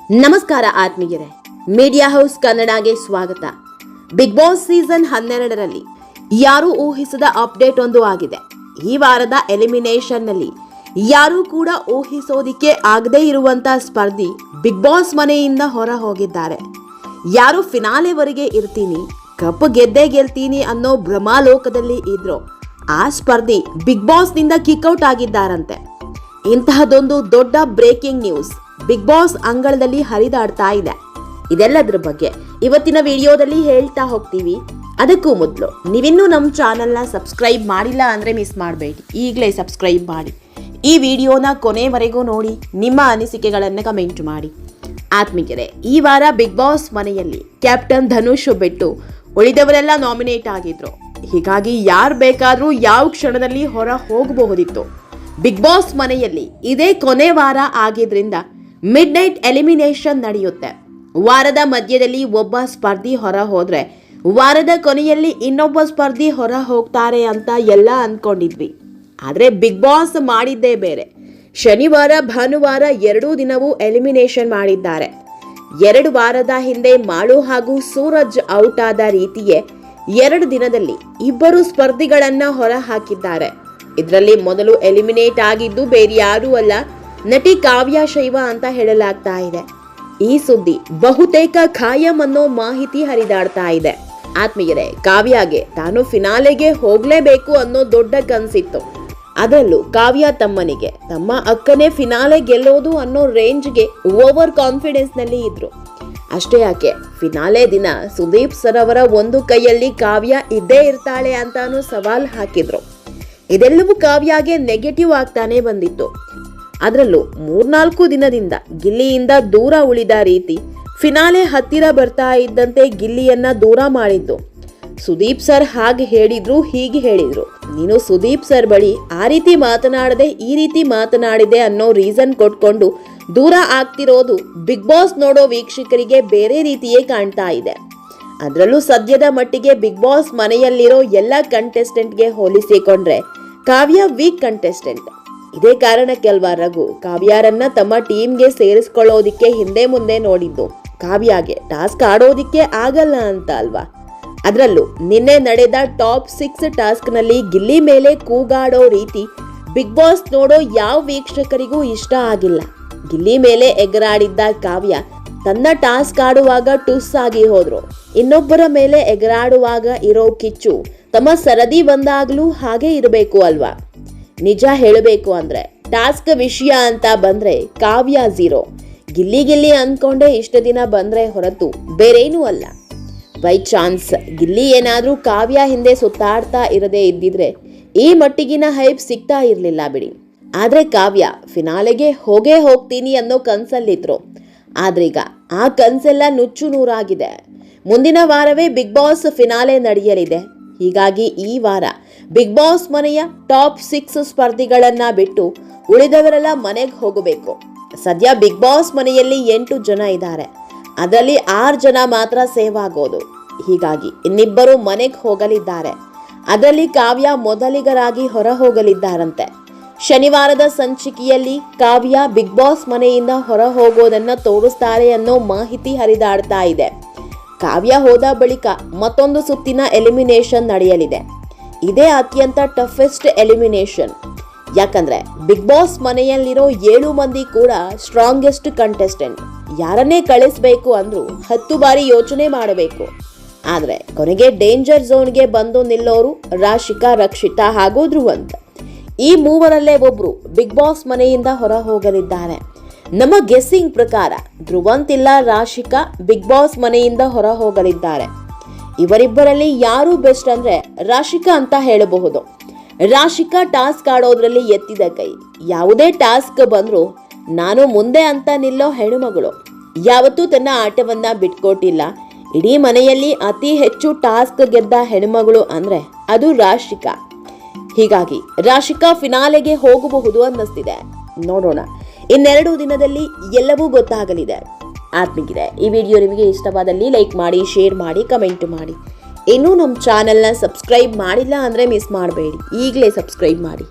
ನಮಸ್ಕಾರ ಆತ್ಮೀಯರೇ, media house ಕನ್ನಡಗೆ ಸ್ವಾಗತ. ಬಿಗ್ ಬಾಸ್ ಸೀಸನ್ 12ರಲ್ಲಿ ಯಾರೂ ಊಹಿಸದ ಅಪ್ಡೇಟ್ ಒಂದು ಆಗಿದೆ. ಈ ವಾರದ ಎಲಿಮಿನೇಷನ್ ನಲ್ಲಿ ಯಾರೂ ಕೂಡ ಊಹಿಸೋದಿಕ್ಕೆ ಆಗದೇ ಇರುವಂತ ಸ್ಪರ್ಧಿ ಬಿಗ್ ಬಾಸ್ ಮನೆಯಿಂದ ಹೊರ ಹೋಗಿದ್ದಾರೆ. ಯಾರು ಫಿನಾಲೆವರೆಗೆ ಇರ್ತೀನಿ, ಕಪ್ ಗೆದ್ದೇ ಗೆಲ್ತೀನಿ ಅನ್ನೋ ಭ್ರಮಾಲೋಕದಲ್ಲಿ ಇದ್ರು ಆ ಸ್ಪರ್ಧಿ ಬಿಗ್ ಬಾಸ್ ನಿಂದ ಕಿಕ್ಔಟ್ ಆಗಿದ್ದಾರಂತೆ. ಇಂತಹದೊಂದು ದೊಡ್ಡ ಬ್ರೇಕಿಂಗ್ ನ್ಯೂಸ್ ಬಿಗ್ ಬಾಸ್ ಅಂಗಳದಲ್ಲಿ ಹರಿದಾಡ್ತಾ ಇದೆ. ಇದೆಲ್ಲದರ ಬಗ್ಗೆ ಇವತ್ತಿನ ವಿಡಿಯೋದಲ್ಲಿ ಹೇಳ್ತಾ ಹೋಗ್ತೀವಿ. ಅದಕ್ಕೂ ಮೊದಲು ನೀವಿನ್ನೂ ನಮ್ಮ ಚಾನಲ್ನ ಸಬ್ಸ್ಕ್ರೈಬ್ ಮಾಡಿಲ್ಲ ಅಂದರೆ ಮಿಸ್ ಮಾಡಬೇಡಿ, ಈಗಲೇ ಸಬ್ಸ್ಕ್ರೈಬ್ ಮಾಡಿ. ಈ ವಿಡಿಯೋನ ಕೊನೆವರೆಗೂ ನೋಡಿ, ನಿಮ್ಮ ಅನಿಸಿಕೆಗಳನ್ನು ಕಮೆಂಟ್ ಮಾಡಿ. ಆತ್ಮೀಯರೇ, ಈ ವಾರ ಬಿಗ್ ಬಾಸ್ ಮನೆಯಲ್ಲಿ ಕ್ಯಾಪ್ಟನ್ ಧನುಷ್ ಬಿಟ್ಟು ಉಳಿದವರೆಲ್ಲ ನಾಮಿನೇಟ್ ಆಗಿದ್ರು. ಹೀಗಾಗಿ ಯಾರು ಬೇಕಾದರೂ ಯಾವ ಕ್ಷಣದಲ್ಲಿ ಹೊರ ಹೋಗಬಹುದಿತ್ತು. ಬಿಗ್ ಬಾಸ್ ಮನೆಯಲ್ಲಿ ಇದೇ ಕೊನೆ ವಾರ ಆಗಿದ್ರಿಂದ ಮಿಡ್ ನೈಟ್ ಎಲಿಮಿನೇಷನ್ ನಡೆಯುತ್ತೆ. ವಾರದ ಮಧ್ಯದಲ್ಲಿ ಒಬ್ಬ ಸ್ಪರ್ಧಿ ಹೊರ ಹೋದ್ರೆ ವಾರದ ಕೊನೆಯಲ್ಲಿ ಇನ್ನೊಬ್ಬ ಸ್ಪರ್ಧಿ ಹೊರ ಹೋಗ್ತಾರೆ ಅಂತ ಎಲ್ಲ ಅಂದ್ಕೊಂಡಿದ್ವಿ. ಆದರೆ ಬಿಗ್ ಬಾಸ್ ಮಾಡಿದ್ದೇ ಬೇರೆ. ಶನಿವಾರ ಭಾನುವಾರ 2 ದಿನವೂ ಎಲಿಮಿನೇಷನ್ ಮಾಡಿದ್ದಾರೆ. 2 ವಾರದ ಹಿಂದೆ ಮಾಳು ಹಾಗೂ ಸೂರಜ್ ಔಟ್ ಆದ ರೀತಿಯೇ 2 ದಿನದಲ್ಲಿ ಇಬ್ಬರು ಸ್ಪರ್ಧಿಗಳನ್ನ ಹೊರ ಹಾಕಿದ್ದಾರೆ. ಇದರಲ್ಲಿ ಮೊದಲು ಎಲಿಮಿನೇಟ್ ಆಗಿದ್ದು ಬೇರೆ ಯಾರೂ ಅಲ್ಲ, ನಟಿ ಕಾವ್ಯ ಶೈವ ಅಂತ ಹೇಳಲಾಗ್ತಾ ಇದೆ. ಈ ಸುದ್ದಿ ಬಹುತೇಕ ಖಾಯಂ ಅನ್ನೋ ಮಾಹಿತಿ ಹರಿದಾಡ್ತಾ ಇದೆ. ಆತ್ಮೀಯರೇ, ಕಾವ್ಯಗೆ ತಾನು ಫಿನಾಲೆಗೆ ಹೋಗ್ಲೇಬೇಕು ಅನ್ನೋ ದೊಡ್ಡ ಕನಸಿತ್ತು. ಅದರಲ್ಲೂ ಕಾವ್ಯ ತಮ್ಮನಿಗೆ ತಮ್ಮ ಅಕ್ಕನೇ ಫಿನಾಲೆ ಗೆಲ್ಲೋದು ಅನ್ನೋ ರೇಂಜ್ಗೆ ಓವರ್ ಕಾನ್ಫಿಡೆನ್ಸ್ ನಲ್ಲಿ ಇದ್ರು. ಅಷ್ಟೇ ಯಾಕೆ, ಫಿನಾಲೆ ದಿನ ಸುದೀಪ್ ಸರ್ ಅವರ ಒಂದು ಕೈಯಲ್ಲಿ ಕಾವ್ಯ ಇದ್ದೇ ಇರ್ತಾಳೆ ಅಂತಾನು ಸವಾಲ್ ಹಾಕಿದ್ರು. ಇದೆಲ್ಲವೂ ಕಾವ್ಯಗೆ ನೆಗೆಟಿವ್ ಆಗ್ತಾನೆ ಬಂದಿತ್ತು. ಅದರಲ್ಲೂ 3-4 ದಿನದಿಂದ ಗಿಲ್ಲಿಯಿಂದ ದೂರ ಉಳಿದ ರೀತಿ ಫಿನಾಲೆ ಹತ್ತಿರ ಬರ್ತಾ ಇದ್ದಂತೆ ಗಿಲ್ಲಿಯನ್ನ ದೂರ ಮಾಡಿದ್ದು. ಸುದೀಪ್ ಸರ್ ಹಾಗೆ ಹೇಳಿದ್ರು, ಹೀಗೆ ಹೇಳಿದ್ರು. ನೀನು ಸುದೀಪ್ ಸರ್ ಬಳಿ ಆ ರೀತಿ ಮಾತನಾಡದೆ ಈ ರೀತಿ ಮಾತನಾಡಿದೆ ಅನ್ನೋ ರೀಸನ್ ಕೊಟ್ಕೊಂಡು ದೂರ ಆಗ್ತಿರೋದು ಬಿಗ್ ಬಾಸ್ ನೋಡೋ ವೀಕ್ಷಕರಿಗೆ ಬೇರೆ ರೀತಿಯೇ ಕಾಣ್ತಾ ಇದೆ. ಅದರಲ್ಲೂ ಸದ್ಯದ ಮಟ್ಟಿಗೆ ಬಿಗ್ ಬಾಸ್ ಮನೆಯಲ್ಲಿರೋ ಎಲ್ಲ ಕಂಟೆಸ್ಟೆಂಟ್ಗೆ ಹೋಲಿಸಿಕೊಂಡ್ರೆ ಕಾವ್ಯ ವೀಕ್ ಕಂಟೆಸ್ಟೆಂಟ್. ಇದೇ ಕಾರಣಕ್ಕೆಲ್ವಾ ರಘು ಕಾವ್ಯರನ್ನ ತಮ್ಮ ಟೀಮ್ಗೆ ಸೇರಿಸ್ಕೊಳ್ಳೋದಿಕ್ಕೆ ಹಿಂದೆ ಮುಂದೆ ನೋಡಿದ್ದು. ಕಾವ್ಯಗೆ ಟಾಸ್ಕ್ ಆಡೋದಿಕ್ಕೆ ಆಗಲ್ಲ ಅಂತ ಅಲ್ವಾ? ಅದರಲ್ಲೂ ನಿನ್ನೆ ನಡೆದ ಟಾಪ್ 6 ಟಾಸ್ಕ್ ನಲ್ಲಿ ಗಿಲ್ಲಿ ಮೇಲೆ ಕೂಗಾಡೋ ರೀತಿ ಬಿಗ್ ಬಾಸ್ ನೋಡೋ ಯಾವ ವೀಕ್ಷಕರಿಗೂ ಇಷ್ಟ ಆಗಿಲ್ಲ. ಗಿಲ್ಲಿ ಮೇಲೆ ಎಗರಾಡಿದ್ದ ಕಾವ್ಯ ತನ್ನ ಟಾಸ್ಕ್ ಆಡುವಾಗ ಟುಸ್ ಆಗಿ ಹೋದ್ರು. ಇನ್ನೊಬ್ಬರ ಮೇಲೆ ಎಗರಾಡುವಾಗ ಇರೋ ಕಿಚ್ಚು ತಮ್ಮ ಸರದಿ ಬಂದಾಗ್ಲೂ ಹಾಗೆ ಇರಬೇಕು ಅಲ್ವಾ? ನಿಜ ಹೇಳಬೇಕು ಅಂದ್ರೆ ಟಾಸ್ಕ್ ವಿಷಯ ಅಂತ ಬಂದ್ರೆ ಕಾವ್ಯ 0. ಗಿಲ್ಲಿ ಅಂದ್ಕೊಂಡೆ ಇಷ್ಟ ದಿನ ಬಂದ್ರೆ ಹೊರತು ಬೇರೇನೂ ಅಲ್ಲ. ಬೈ ಚಾನ್ಸ್ ಗಿಲ್ಲಿ ಏನಾದ್ರೂ ಕಾವ್ಯ ಹಿಂದೆ ಸುತ್ತಾಡ್ತಾ ಇರದೇ ಇದ್ದಿದ್ರೆ ಈ ಮಟ್ಟಿಗಿನ ಹೈಪ್ ಸಿಗ್ತಾ ಇರ್ಲಿಲ್ಲ ಬಿಡಿ. ಆದ್ರೆ ಕಾವ್ಯ ಫಿನಾಲೆಗೆ ಹೋಗ್ತೀನಿ ಅನ್ನೋ ಕನ್ಸಲ್ಲಿದ್ರು. ಆದ್ರೀಗ ಆ ಕನ್ಸೆಲ್ಲ ನುಚ್ಚು ನೂರಾಗಿದೆ. ಮುಂದಿನ ವಾರವೇ ಬಿಗ್ ಬಾಸ್ ಫಿನಾಲೆ ನಡೆಯಲಿದೆ. ಹೀಗಾಗಿ ಈ ವಾರ ಬಿಗ್ ಬಾಸ್ ಮನೆಯ ಟಾಪ್ 6 ಸ್ಪರ್ಧಿಗಳನ್ನ ಬಿಟ್ಟು ಉಳಿದವರೆಲ್ಲ ಮನೆಗೆ ಹೋಗಬೇಕು. ಸದ್ಯ ಬಿಗ್ ಬಾಸ್ ಮನೆಯಲ್ಲಿ 8 ಜನ ಇದ್ದಾರೆ. ಅದರಲ್ಲಿ 6 ಜನ ಮಾತ್ರ ಸೇವ್ ಆಗೋದು. ಹೀಗಾಗಿ ಇನ್ನಿಬ್ಬರು ಮನೆಗೆ ಹೋಗಲಿದ್ದಾರೆ. ಅದರಲ್ಲಿ ಕಾವ್ಯ ಮೊದಲಿಗರಾಗಿ ಹೊರ ಹೋಗಲಿದ್ದಾರಂತೆ. ಶನಿವಾರದ ಸಂಚಿಕೆಯಲ್ಲಿ ಕಾವ್ಯ ಬಿಗ್ ಬಾಸ್ ಮನೆಯಿಂದ ಹೊರ ಹೋಗೋದನ್ನ ತೋರಿಸ್ತಾರೆ ಅನ್ನೋ ಮಾಹಿತಿ ಹರಿದಾಡ್ತಾ ಇದೆ. ಕಾವ್ಯ ಹೋದ ಬಳಿಕ ಮತ್ತೊಂದು ಸುತ್ತಿನ ಎಲಿಮಿನೇಷನ್ ನಡೆಯಲಿದೆ. ಇದೇ ಅತ್ಯಂತ ಟಫೆಸ್ಟ್ ಎಲಿಮಿನೇಷನ್. ಯಾಕಂದ್ರೆ ಬಿಗ್ ಬಾಸ್ ಮನೆಯಲ್ಲಿರೋ 7 ಮಂದಿ ಕೂಡ ಸ್ಟ್ರಾಂಗೆಸ್ಟ್ ಕಂಟೆಸ್ಟೆಂಟ್. ಯಾರನ್ನೇ ಕಳಿಸ್ಬೇಕು ಅಂದ್ರೂ 10 ಬಾರಿ ಯೋಚನೆ ಮಾಡಬೇಕು. ಆದ್ರೆ ಕೊನೆಗೆ ಡೇಂಜರ್ ಝೋನ್ಗೆ ಬಂದು ನಿಲ್ಲೋರು ರಾಶಿಕಾ, ರಕ್ಷಿತಾ ಹಾಗೂ ಧ್ರುವಂತ್. ಈ ಮೂವರಲ್ಲೇ ಒಬ್ರು ಬಿಗ್ ಬಾಸ್ ಮನೆಯಿಂದ ಹೊರ ಹೋಗಲಿದ್ದಾರೆ. ನಮ್ಮ ಗೆಸ್ಸಿಂಗ್ ಪ್ರಕಾರ ಧ್ರುವಂತ್ ಇಲ್ಲ ರಾಶಿಕಾ ಬಿಗ್ ಬಾಸ್ ಮನೆಯಿಂದ ಹೊರ ಹೋಗಲಿದ್ದಾರೆ. ಇವರಿಬ್ಬರಲ್ಲಿ ಯಾರು ಬೆಸ್ಟ್ ಅಂದ್ರೆ ರಾಶಿಕಾ ಅಂತ ಹೇಳಬಹುದು. ರಾಶಿಕಾ ಟಾಸ್ಕ್ ಆಡೋದ್ರಲ್ಲಿ ಎತ್ತಿದ ಕೈ. ಯಾವುದೇ ಟಾಸ್ಕ್ ಬಂದ್ರೂ ನಾನು ಮುಂದೆ ಅಂತ ನಿಲ್ಲೋ ಹೆಣ್ಣುಮಗಳು. ಯಾವತ್ತೂ ತನ್ನ ಆಟವನ್ನ ಬಿಟ್ಕೊಟ್ಟಿಲ್ಲ. ಇಡೀ ಮನೆಯಲ್ಲಿ ಅತಿ ಹೆಚ್ಚು ಟಾಸ್ಕ್ ಗೆದ್ದ ಹೆಣ್ಮಗಳು ಅಂದ್ರೆ ಅದು ರಾಶಿಕಾ. ಹೀಗಾಗಿ ರಾಶಿಕಾ ಫಿನಾಲೆಗೆ ಹೋಗಬಹುದು ಅನ್ನಿಸ್ತಿದೆ. ನೋಡೋಣ, ಇನ್ನೆರಡು ದಿನದಲ್ಲಿ ಎಲ್ಲವೂ ಗೊತ್ತಾಗಲಿದೆ. ಆತ್ಮೀಯರೇ, ಈ ವಿಡಿಯೋ ನಿಮಗೆ ಇಷ್ಟವಾದಲ್ಲಿ ಲೈಕ್ ಮಾಡಿ, ಶೇರ್ ಮಾಡಿ, ಕಮೆಂಟ್ ಮಾಡಿ. ಇನ್ನೂ ನಮ್ಮ ಚಾನೆಲ್ನ ಸಬ್ಸ್ಕ್ರೈಬ್ ಮಾಡಿಲ್ಲ ಅಂದರೆ ಮಿಸ್ ಮಾಡಬೇಡಿ, ಈಗಲೇ ಸಬ್ಸ್ಕ್ರೈಬ್ ಮಾಡಿ.